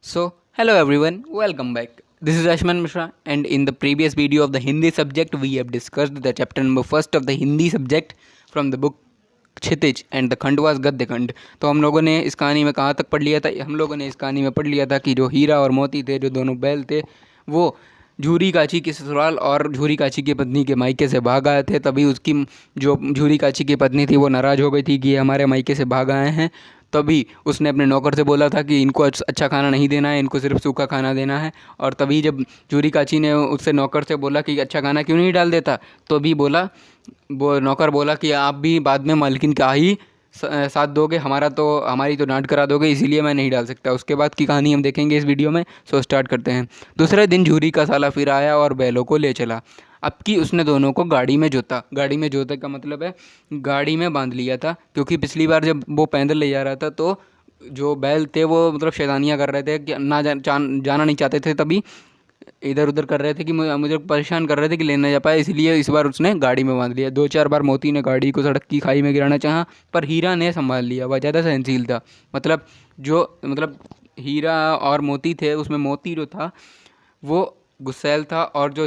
So, hello everyone, welcome back. This is Ashman Mishra, and in the previous video of the Hindi subject, we have discussed the chapter number first of the Hindi subject from the book Kshitij and the खंड was गद्य खंड। तो हम लोगों ने इस कहानी में कहाँ तक पढ़ लिया था? हम लोगों ने इस कहानी में पढ़ लिया था कि जो हीरा और मोती थे, जो दोनों बैल थे, वो झूरी काची के ससुराल और झूरी काची की पत्नी के मायके से भाग आए थे। तभी उसकी जो झूरी काची की पत्नी थी वो नाराज़ हो गई थी कि ये हमारे मायके से भाग आए हैं। तभी उसने अपने नौकर से बोला था कि इनको अच्छा खाना नहीं देना है, इनको सिर्फ सूखा खाना देना है। और तभी जब झूरी काची ने उससे नौकर से बोला कि अच्छा खाना क्यों नहीं डाल देता, तो भी बोला, वो नौकर बोला कि आप भी बाद में मालकिन का ही साथ दोगे, हमारी तो डांट करा दोगे, इसीलिए मैं नहीं डाल सकता। उसके बाद की कहानी हम देखेंगे इस वीडियो में। सो स्टार्ट करते हैं। दूसरे दिन झूरी का साला फिर आया और बैलों को ले चला। अब की उसने दोनों को गाड़ी में जोता। गाड़ी में जोते का मतलब है गाड़ी में बांध लिया था, क्योंकि पिछली बार जब वो पैदल ले जा रहा था तो जो बैल थे वो मतलब शैतानियाँ कर रहे थे कि जाना नहीं चाहते थे। तभी इधर उधर कर रहे थे कि मुझे परेशान कर रहे थे कि ले ना जा पाए, इसलिए इस बार उसने गाड़ी में बांध लिया। 2-4 बार मोती ने गाड़ी को सड़क की खाई में गिराना चाहा, पर हीरा ने संभाल लिया। वह ज़्यादा सहनशील था। मतलब हीरा और मोती थे, उसमें मोती जो था वो गुस्सैल था, और जो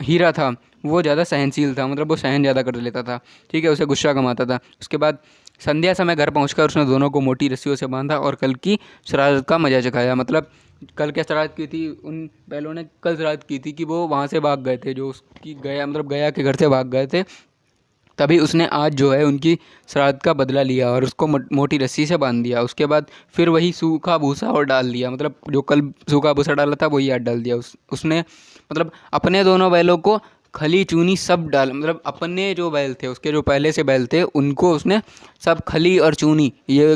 हीरा था वो ज़्यादा सहनशील था, मतलब वो सहन ज़्यादा कर लेता था। ठीक है, उसे गुस्सा कम आता था। उसके बाद संध्या समय घर पहुंचकर उसने दोनों को मोटी रस्सियों से बांधा और कल की शरारत का मजा चखाया। मतलब कल क्या शरारत की थी उन बैलों ने? कल शरारत की थी कि वो वहाँ से भाग गए थे, जो उसकी गया के घर से भाग गए थे। तभी उसने आज जो है उनकी शरारत का बदला लिया और उसको मोटी रस्सी से बांध दिया। उसके बाद फिर वही सूखा भूसा और डाल दिया, मतलब जो कल सूखा भूसा डाला था वही आज डाल दिया। उसने मतलब अपने दोनों बैलों को खली चूनी सब डाल, मतलब अपने जो बैल थे, उसके जो पहले से बैल थे, उनको उसने सब खली और चूनी, ये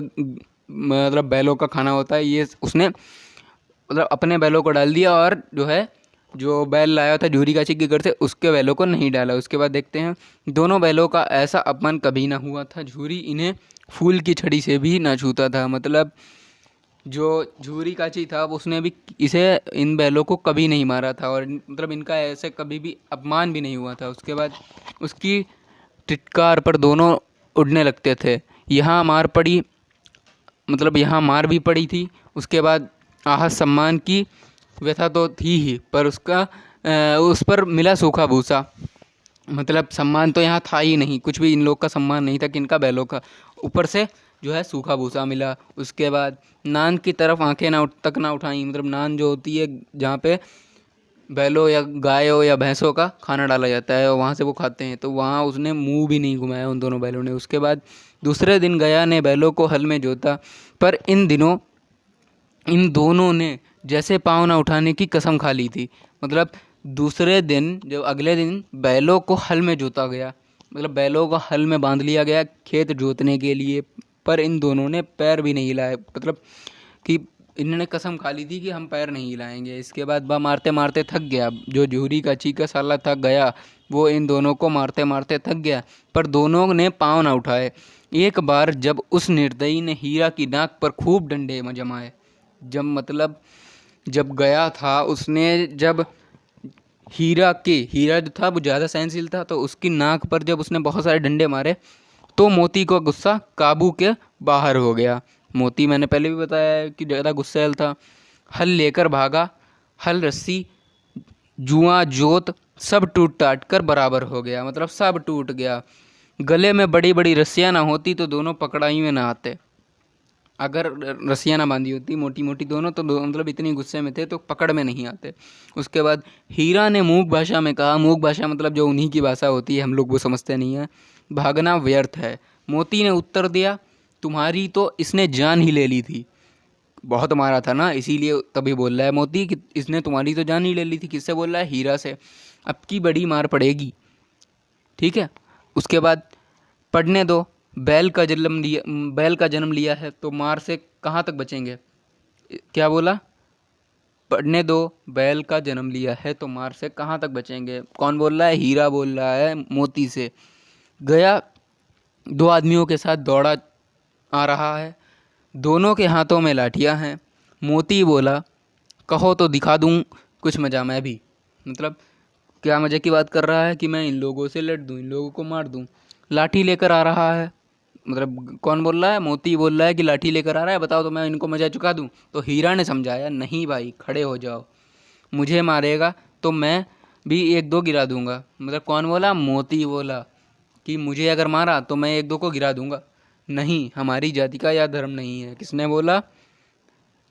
मतलब बैलों का खाना होता है, ये उसने मतलब अपने बैलों को डाल दिया। और जो है जो बैल लाया था झूरी काची के घर से, उसके बैलों को नहीं डाला। उसके बाद देखते हैं, दोनों बैलों का ऐसा अपमान कभी ना हुआ था। झूरी इन्हें फूल की छड़ी से भी ना छूता था। मतलब जो झूरी काची था उसने भी इसे इन बैलों को कभी नहीं मारा था, और मतलब इनका ऐसे कभी भी अपमान भी नहीं हुआ था। उसके बाद उसकी टिटकार पर दोनों उड़ने लगते थे। यहाँ मार पड़ी, मतलब यहाँ मार भी पड़ी थी। उसके बाद आहत सम्मान की व्यथा तो थी ही, पर उस पर मिला सूखा भूसा। मतलब सम्मान तो यहाँ था ही नहीं, कुछ भी इन लोग का सम्मान नहीं था, किनका? बैलों का। ऊपर से जो है सूखा भूसा मिला। उसके बाद नान की तरफ आंखें तक ना उठाई। मतलब नान जो होती है जहाँ पे बैलों या गायों या भैंसों का खाना डाला जाता है और वहाँ से वो खाते हैं, तो वहाँ उसने मुंह भी नहीं घुमाया उन दोनों बैलों ने। उसके बाद दूसरे दिन गया ने बैलों को हल में जोता, पर इन दिनों इन दोनों ने जैसे पाँव ना उठाने की कसम खा ली थी। मतलब दूसरे दिन, जब अगले दिन बैलों को हल में जोता गया, मतलब बैलों को हल में बांध लिया गया खेत जोतने के लिए, पर इन दोनों ने पैर भी नहीं हिलाए। मतलब कि इन्होंने कसम खा ली थी कि हम पैर नहीं हिलाएंगे। इसके बाद वह मारते मारते थक गया। जो झूरी का चीका साला थक गया, वो इन दोनों को मारते मारते थक गया, पर दोनों ने पाँव ना उठाए। एक बार जब उस निर्दयी ने हीरा की नाक पर खूब डंडे जमाए, जब गया था उसने, जब हीरा जो था वो ज़्यादा सहनशील था, तो उसकी नाक पर जब उसने बहुत सारे डंडे मारे तो मोती का गुस्सा काबू के बाहर हो गया। मोती, मैंने पहले भी बताया है कि ज़्यादा गुस्सैल था। हल लेकर भागा, हल रस्सी जुआ जोत सब टूट टाट कर बराबर हो गया। मतलब सब टूट गया। गले में बड़ी बड़ी रस्सियाँ ना होती तो दोनों पकड़ाई में ना आते। अगर रस्सियाँ ना बांधी होती मोटी मोटी दोनों, तो मतलब इतनी गुस्से में थे तो पकड़ में नहीं आते। उसके बाद हीरा ने मूक भाषा में कहा, मूक भाषा मतलब जो उन्हीं की भाषा होती है, हम लोग वो समझते नहीं हैं, भागना व्यर्थ है। मोती ने उत्तर दिया, तुम्हारी तो इसने जान ही ले ली थी। बहुत मारा था ना, इसीलिए तभी बोल रहा है मोती कि इसने तुम्हारी तो जान ही ले ली थी। किससे बोल रहा है? हीरा से। अब की बड़ी मार पड़ेगी, ठीक है। उसके बाद पढ़ने दो, बैल का जन्म लिया है तो मार से कहाँ तक बचेंगे? क्या बोला? पढ़ने दो, बैल का जन्म लिया है तो मार से कहाँ तक बचेंगे? कौन बोल रहा है? हीरा बोल रहा है मोती से। गया दो आदमियों के साथ दौड़ा आ रहा है, दोनों के हाथों में लाठियाँ हैं। मोती बोला, कहो तो दिखा दूँ कुछ मजा मैं भी। मतलब क्या मज़े की बात कर रहा है कि मैं इन लोगों से लड़ दूँ, इन लोगों को मार दूँ। लाठी लेकर आ रहा है, मतलब कौन बोल रहा है, मोती बोल रहा है कि लाठी लेकर आ रहा है, बताओ तो मैं इनको मजा चुका दूँ। तो हीरा ने समझाया, नहीं भाई खड़े हो जाओ, मुझे मारेगा तो मैं भी एक दो गिरा दूंगा। मतलब कौन बोला, मोती बोला कि मुझे अगर मारा तो मैं एक दो को गिरा दूंगा। नहीं, हमारी जाति का यह धर्म नहीं है। किसने बोला,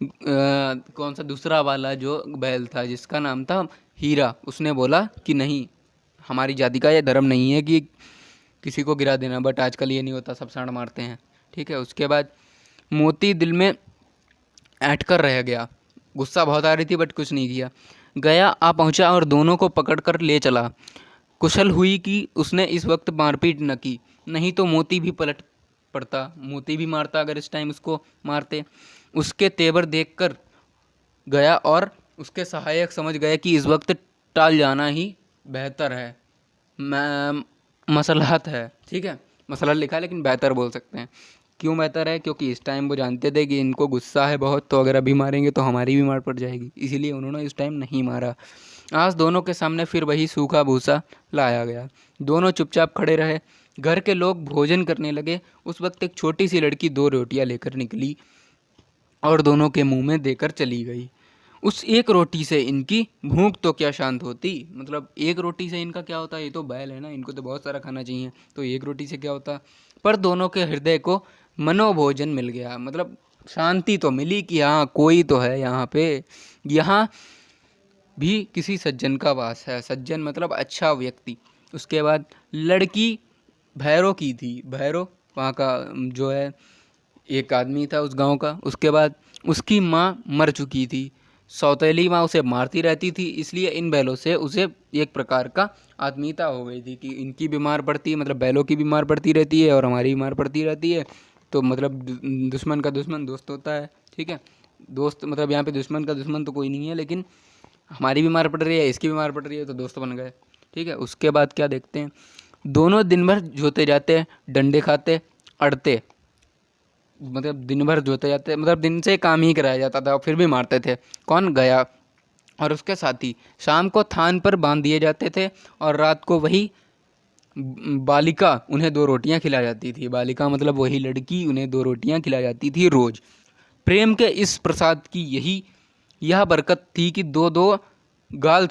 कौन सा दूसरा वाला जो बैल था जिसका नाम था हीरा, उसने बोला कि नहीं, हमारी जाति का यह धर्म नहीं है कि किसी को गिरा देना। बट आजकल ये नहीं होता, सब सांड मारते हैं। ठीक है, उसके बाद मोती दिल में ऐंठ कर रह गया। गुस्सा बहुत आ रही थी बट कुछ नहीं किया। गया आ पहुंचा और दोनों को पकड़ कर ले चला। कुशल हुई कि उसने इस वक्त मारपीट न की, नहीं तो मोती भी पलट पड़ता, मोती भी मारता अगर इस टाइम उसको मारते। उसके तेवर देखकर गया और उसके सहायक समझ गए कि इस वक्त टाल जाना ही बेहतर है, मसलहत है। ठीक है, मसला लिखा है लेकिन बेहतर बोल सकते हैं। क्यों बेहतर है, क्योंकि इस टाइम वो जानते थे कि इनको गुस्सा है बहुत, तो अगर अभी मारेंगे तो हमारी भी मार पड़ जाएगी, इसीलिए उन्होंने इस टाइम नहीं मारा। आज दोनों के सामने फिर वही सूखा भूसा लाया गया। दोनों चुपचाप खड़े रहे। घर के लोग भोजन करने लगे। उस वक्त एक छोटी सी लड़की 2 रोटियां लेकर निकली और दोनों के मुंह में देकर चली गई। उस एक रोटी से इनकी भूख तो क्या शांत होती, मतलब एक रोटी से इनका क्या होता, ये तो बैल है ना, इनको तो बहुत सारा खाना चाहिए, तो एक रोटी से क्या होता। पर दोनों के हृदय को मनोभोजन मिल गया, मतलब शांति तो मिली कि हाँ कोई तो है यहाँ पे, यहाँ भी किसी सज्जन का वास है। सज्जन मतलब अच्छा व्यक्ति। उसके बाद लड़की भैरव की थी, भैरव वहाँ का जो है एक आदमी था उस गांव का। उसके बाद उसकी माँ मर चुकी थी, सौतेली माँ उसे मारती रहती थी, इसलिए इन बैलों से उसे एक प्रकार का आत्मीयता हो गई थी कि इनकी बीमार पड़ती है, मतलब बैलों की बीमार पड़ती रहती है और हमारी बीमार पड़ती रहती है, तो मतलब दुश्मन का दुश्मन दोस्त होता है। ठीक है, दोस्त मतलब यहाँ पे दुश्मन का दुश्मन तो कोई नहीं है, लेकिन हमारी बीमार पड़ रही है, इसकी बीमार पड़ रही है, तो दोस्त बन गए। ठीक है, उसके बाद क्या देखते हैं, दोनों दिन भर जोते जाते, डंडे खाते, अड़ते, मतलब दिन भर जोते जाते, मतलब दिन से काम ही कराया जाता था, फिर भी मारते थे। कौन, गया और उसके साथी। शाम को थान पर बांध दिए जाते थे और रात को वही बालिका उन्हें 2 रोटियां खिला जाती थी। बालिका मतलब वही लड़की, उन्हें 2 रोटियां खिला जाती थी रोज। प्रेम के इस प्रसाद की यह बरकत थी कि 2-2 गाल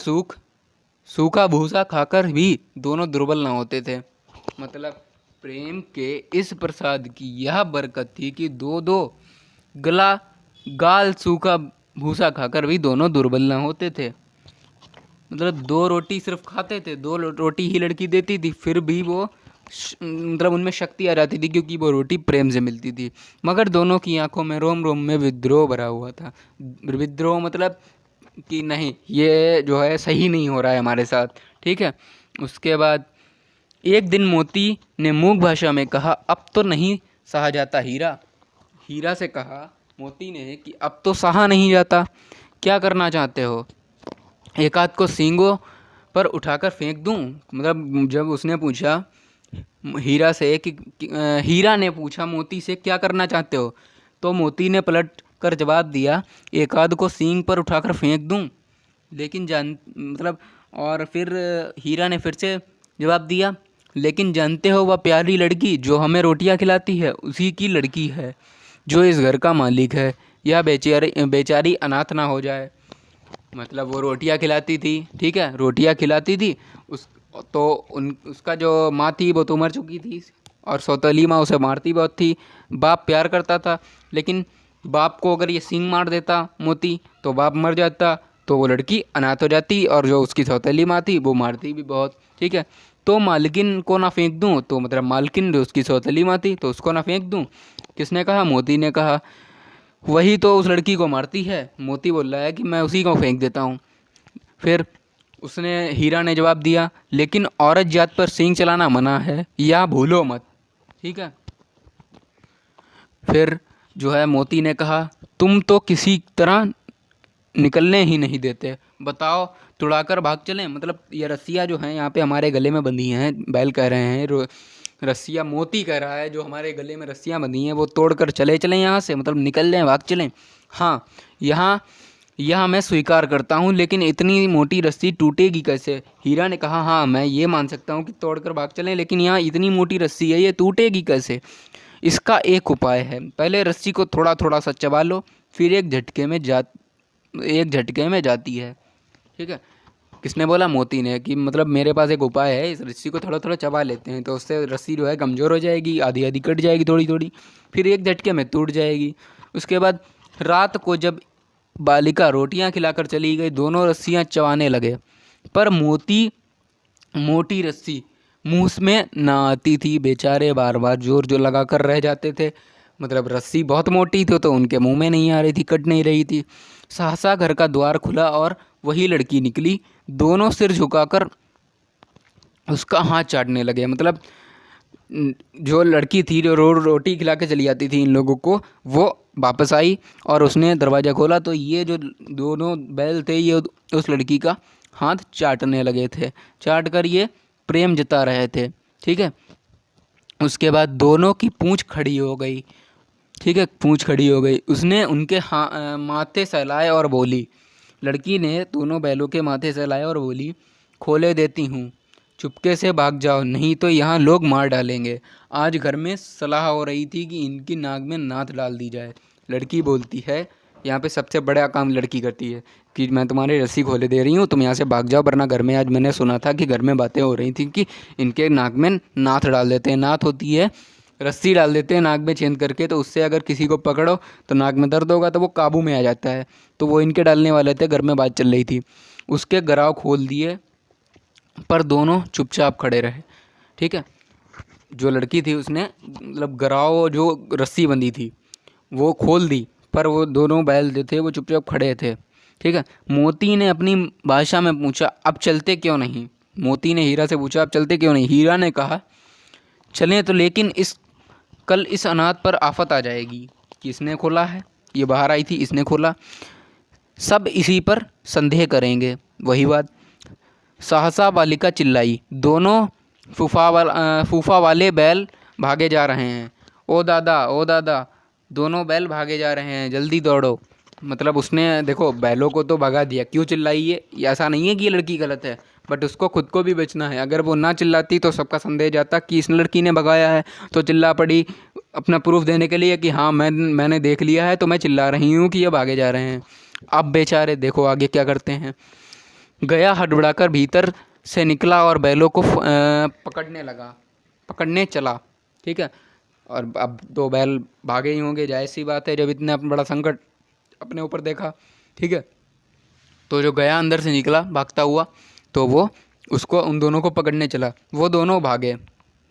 सूखा भूसा खाकर भी दोनों दुर्बल ना होते थे। मतलब प्रेम के इस प्रसाद की यह बरकत थी कि 2-2 गाल सूखा भूसा खाकर भी दोनों दुर्बल ना होते थे। मतलब 2 रोटी सिर्फ खाते थे, 2 रोटी ही लड़की देती थी, फिर भी वो मतलब उनमें शक्ति आ जाती थी क्योंकि वो रोटी प्रेम से मिलती थी। मगर दोनों की आंखों में रोम रोम में विद्रोह भरा हुआ था। विद्रोह मतलब कि नहीं, ये जो है सही नहीं हो रहा है हमारे साथ। ठीक है, उसके बाद एक दिन मोती ने मूक भाषा में कहा, अब तो नहीं सहा जाता हीरा। हीरा से कहा मोती ने कि अब तो सहा नहीं जाता, क्या करना चाहते हो, एक आध को सींगों पर उठाकर फेंक दूं। मतलब जब उसने पूछा हीरा से हीरा ने पूछा मोती से क्या करना चाहते हो, तो मोती ने पलट कर जवाब दिया, एक आध को सींग पर उठाकर फेंक दूं, लेकिन मतलब और फिर हीरा ने फिर से जवाब दिया, लेकिन जानते हो वह प्यारी लड़की जो हमें रोटियां खिलाती है उसी की लड़की है जो इस घर का मालिक है, यह बेचारी अनाथ ना हो जाए। मतलब वो रोटियां खिलाती थी, ठीक है, रोटियां खिलाती थी उसका जो माँ थी वो तो मर चुकी थी और सौतेली माँ उसे मारती बहुत थी। बाप प्यार करता था, लेकिन बाप को अगर ये सींग मार देता मोती तो बाप मर जाता, तो वो लड़की अनाथ हो जाती और जो उसकी सौतेली माँ थी वो मारती भी बहुत। ठीक है, तो मालकिन को ना फेंक दूँ, तो मतलब मालकिन जो उसकी सौतेली माँ थी तो उसको ना फेंक दूँ। किसने कहा, मोती ने कहा, वही तो उस लड़की को मारती है। मोती बोल रहा है कि मैं उसी को फेंक देता हूँ। फिर उसने हीरा ने जवाब दिया, लेकिन औरत जात पर सींग चलाना मना है, या भूलो मत। ठीक है, फिर जो है मोती ने कहा, तुम तो किसी तरह निकलने ही नहीं देते, बताओ तुड़ाकर भाग चलें। मतलब ये रस्सियाँ जो हैं यहाँ पे हमारे गले में बंधी हैं, बैल कह रहे हैं, रस्सियाँ मोती कह रहा है जो हमारे गले में रस्सियाँ बंधी हैं वो तोड़कर चले चलें यहाँ से, मतलब निकल जाएं, भाग चलें। हाँ, यह मैं स्वीकार करता हूँ, लेकिन इतनी मोटी रस्सी टूटेगी कैसे। हीरा ने कहा, हाँ मैं ये मान सकता हूँ कि तोड़कर भाग चलें, लेकिन यहाँ इतनी मोटी रस्सी है, ये टूटेगी कैसे। इसका एक उपाय है, पहले रस्सी को थोड़ा थोड़ा सा चबा लो, फिर एक झटके में जाती है। ठीक है, किसने बोला? मोती ने, कि मतलब मेरे पास एक उपाय है, इस रस्सी को थोड़ा थोड़ा चबा लेते हैं तो उससे रस्सी जो है कमज़ोर हो जाएगी, आधी आधी कट जाएगी थोड़ी थोड़ी, फिर एक झटके में टूट जाएगी। उसके बाद रात को जब बालिका रोटियां खिलाकर चली गई, दोनों रस्सियां चबाने लगे, पर मोटी रस्सी मुंह में ना आती थी। बेचारे बार बार जोर जो लगा कर रह जाते थे, मतलब रस्सी बहुत मोटी थी तो उनके मुंह में नहीं आ रही थी, कट नहीं रही थी। सहसा घर का द्वार खुला और वही लड़की निकली। दोनों सिर झुकाकर उसका हाथ चाटने लगे। मतलब जो लड़की थी जो रोटी खिला के चली जाती थी इन लोगों को, वो वापस आई और उसने दरवाज़ा खोला तो ये जो दोनों बैल थे ये उस लड़की का हाथ चाटने लगे थे, चाट कर ये प्रेम जता रहे थे। ठीक है, उसके बाद दोनों की पूंछ खड़ी हो गई। ठीक है, पूंछ खड़ी हो गई। उसने उनके माथे सहलाए और बोली, लड़की ने दोनों बैलों के माथे सहलाए और बोली, खोले देती हूँ, चुपके से भाग जाओ, नहीं तो यहाँ लोग मार डालेंगे। आज घर में सलाह हो रही थी कि इनकी नाक में नाथ डाल दी जाए। लड़की बोलती है, यहाँ पे सबसे बड़ा काम लड़की करती है कि मैं तुम्हारी रस्सी खोले दे रही हूँ, तुम यहाँ से भाग जाओ, वरना घर में आज मैंने सुना था कि घर में बातें हो रही थी कि इनके नाक में नाथ डाल देते हैं। नाथ होती है, रस्सी डाल देते हैं नाक में चेंज करके, तो उससे अगर किसी को पकड़ो तो नाक में दर्द होगा तो वो काबू में आ जाता है। तो वो इनके डालने वाले थे, घर में बात चल रही थी। उसके गराव खोल दिए पर दोनों चुपचाप खड़े रहे। ठीक है, जो लड़की थी उसने मतलब गराव जो रस्सी बंधी थी वो खोल दी, पर वो दोनों बैल जो थे वो चुपचाप खड़े थे। ठीक है, मोती ने अपनी भाषा में पूछा, अब चलते क्यों नहीं? मोती ने हीरा से पूछा, अब चलते क्यों नहीं? हीरा ने कहा, चलें तो, लेकिन कल इस अनाथ पर आफत आ जाएगी। किसने खोला है? ये बाहर आई थी, इसने खोला। सब इसी पर संदेह करेंगे। वही बात। सहसा बालिका चिल्लाई, दोनों फूफा वाले बैल भागे जा रहे हैं। ओ दादा, ओ दादा, दोनों बैल भागे जा रहे हैं, जल्दी दौड़ो। मतलब उसने देखो बैलों को तो भगा दिया, क्यों चिल्लाई? ये ऐसा नहीं है कि ये लड़की गलत है, बट उसको खुद को भी बचना है। अगर वो ना चिल्लाती तो सबका संदेह जाता कि इस लड़की ने भगाया है, तो चिल्ला पड़ी अपना प्रूफ देने के लिए कि हाँ मैंने देख लिया है, तो मैं चिल्ला रही हूँ कि ये भागे जा रहे हैं। अब बेचारे देखो आगे क्या करते हैं। गया हड़बड़ाकर भीतर से निकला और बैलों को पकड़ने चला। ठीक है, और अब दो बैल भागे ही होंगे, जाहिर सी बात है, जब इतना बड़ा संकट अपने ऊपर देखा। ठीक है, तो जो गया अंदर से निकला भागता हुआ, तो वो उसको उन दोनों को पकड़ने चला। वो दोनों भागे,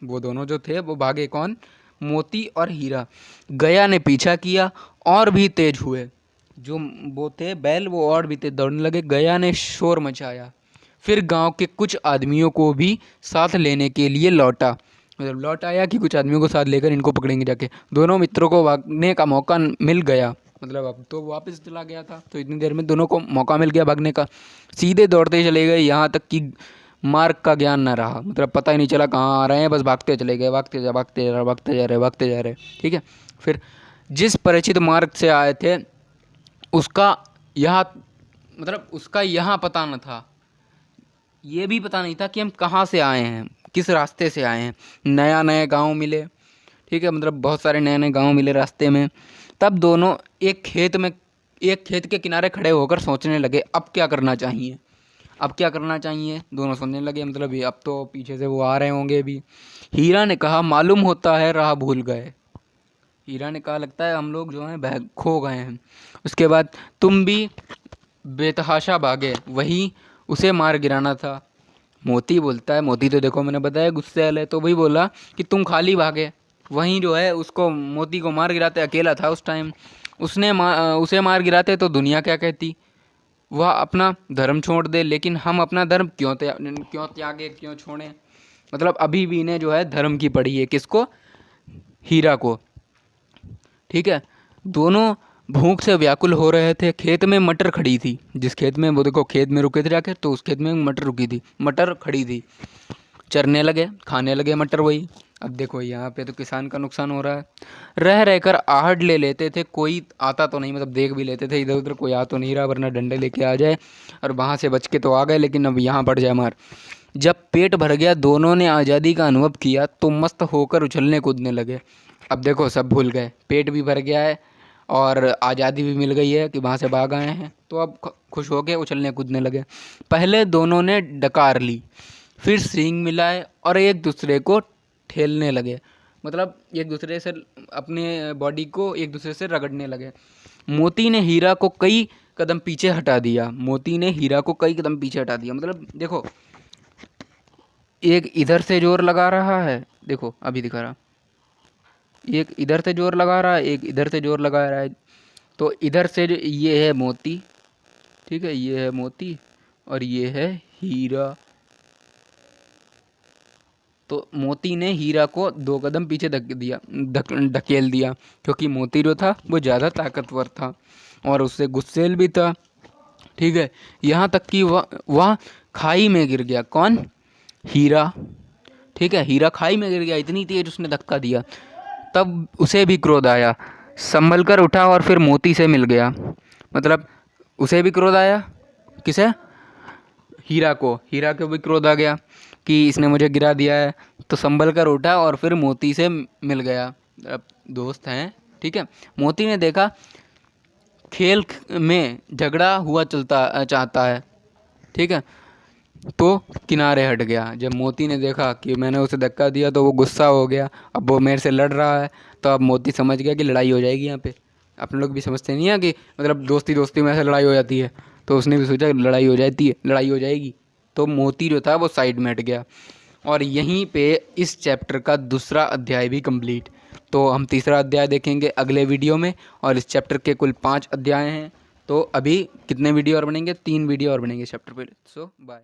वो दोनों जो थे वो भागे। कौन? मोती और हीरा। गया ने पीछा किया और भी तेज हुए। जो वो थे बैल वो और भी तेज दौड़ने लगे। गया ने शोर मचाया, फिर गांव के कुछ आदमियों को भी साथ लेने के लिए लौटा। मतलब लौट आया कि कुछ आदमियों को साथ लेकर इनको पकड़ेंगे जाके। दोनों मित्रों को भागने का मौका मिल गया। मतलब अब तो वापस चला गया था, तो इतनी देर में दोनों को मौका मिल गया भागने का। सीधे दौड़ते चले गए, यहाँ तक कि मार्ग का ज्ञान न रहा। मतलब पता ही नहीं चला कहाँ आ रहे हैं, बस भागते चले गए, भागते जा रहे। ठीक है, फिर जिस परिचित मार्ग से आए थे उसका यहाँ पता न था। ये भी पता नहीं था कि हम कहाँ से आए हैं, किस रास्ते से आए हैं। नया गांव मिले। ठीक है, मतलब बहुत सारे नए गांव मिले रास्ते में। तब दोनों एक खेत के किनारे खड़े होकर सोचने लगे, अब क्या करना चाहिए। दोनों सोचने लगे, मतलब ये अब तो पीछे से वो आ रहे होंगे भी। हीरा ने कहा, मालूम होता है राह भूल गए। हीरा ने कहा, लगता है हम लोग जो हैं खो गए हैं। उसके बाद तुम भी बेतहाशा भागे, वही उसे मार गिराना था। मोती बोलता है, मोती तो देखो मैंने बताया गुस्से वाला है, तो वही बोला कि तुम खाली भागे, वहीं जो है उसको मोती को मार गिराते। अकेला था उस टाइम, उसे मार गिराते तो दुनिया क्या कहती। वह अपना धर्म छोड़ दे, लेकिन हम अपना धर्म क्यों त्यागे, क्यों छोड़ें। मतलब अभी भी इन्हें जो है धर्म की पड़ी है। किसको? हीरा को। ठीक है, दोनों भूख से व्याकुल हो रहे थे। खेत में मटर खड़ी थी, जिस खेत में वो देखो खेत में रुके थे जाकर, तो उस खेत में मटर खड़ी थी। चरने लगे, खाने लगे मटर वही। अब देखो यहाँ पे तो किसान का नुकसान हो रहा है। रह रहकर आहट ले लेते थे, कोई आता तो नहीं, मतलब देख भी लेते थे इधर उधर कोई आ तो नहीं रहा, वरना डंडे लेके आ जाए। और वहाँ से बच के तो आ गए, लेकिन अब यहाँ पड़ जाए मार। जब पेट भर गया, दोनों ने आज़ादी का अनुभव किया तो मस्त होकर उछलने कूदने लगे। अब देखो सब भूल गए, पेट भी भर गया है और आज़ादी भी मिल गई है कि वहाँ से भाग आए हैं, तो अब खुश हो के उछलने कूदने लगे। पहले दोनों ने डकार ली, फिर सींग मिलाए और एक दूसरे को ठेलने लगे, मतलब एक दूसरे से अपने बॉडी को एक दूसरे से रगड़ने लगे। मोती ने हीरा को कई कदम पीछे हटा दिया, मोती ने हीरा को कई कदम पीछे हटा दिया। मतलब देखो, एक इधर से जोर लगा रहा है, देखो अभी दिखा रहा, एक इधर से जोर लगा रहा है, एक इधर से जोर लगा रहा है। तो इधर से जो ये है मोती, ठीक है, ये है मोती और ये है हीरा। तो मोती ने हीरा को 2 कदम पीछे धकेल दिया, क्योंकि मोती जो था वो ज़्यादा ताकतवर था और उससे गुस्सेल भी था। ठीक है, यहाँ तक कि वह खाई में गिर गया। कौन? हीरा। ठीक है, हीरा खाई में गिर गया, इतनी तेज उसने धक्का दिया। तब उसे भी क्रोध आया, संभल कर उठा और फिर मोती से मिल गया। मतलब उसे भी क्रोध आया, किसे? हीरा को। हीरा को भी क्रोध आ गया कि इसने मुझे गिरा दिया है, तो संभल कर उठा और फिर मोती से मिल गया। अब दोस्त हैं, ठीक है। मोती ने देखा खेल में झगड़ा हुआ चलता चाहता है, ठीक है, तो किनारे हट गया। जब मोती ने देखा कि मैंने उसे धक्का दिया तो वो गुस्सा हो गया, अब वो मेरे से लड़ रहा है, तो अब मोती समझ गया कि लड़ाई हो जाएगी यहाँ पे। अपन लोग भी समझते नहीं है कि मतलब दोस्ती दोस्ती में ऐसे लड़ाई हो जाती है, तो उसने भी सोचा लड़ाई हो जाती है, लड़ाई हो जाएगी, तो मोती जो था वो साइड में हट गया। और यहीं पे इस चैप्टर का दूसरा अध्याय भी कंप्लीट। तो हम तीसरा अध्याय देखेंगे अगले वीडियो में, और इस चैप्टर के कुल 5 अध्याय हैं। तो अभी कितने वीडियो और बनेंगे? 3 वीडियो और बनेंगे चैप्टर पे। सो बाय।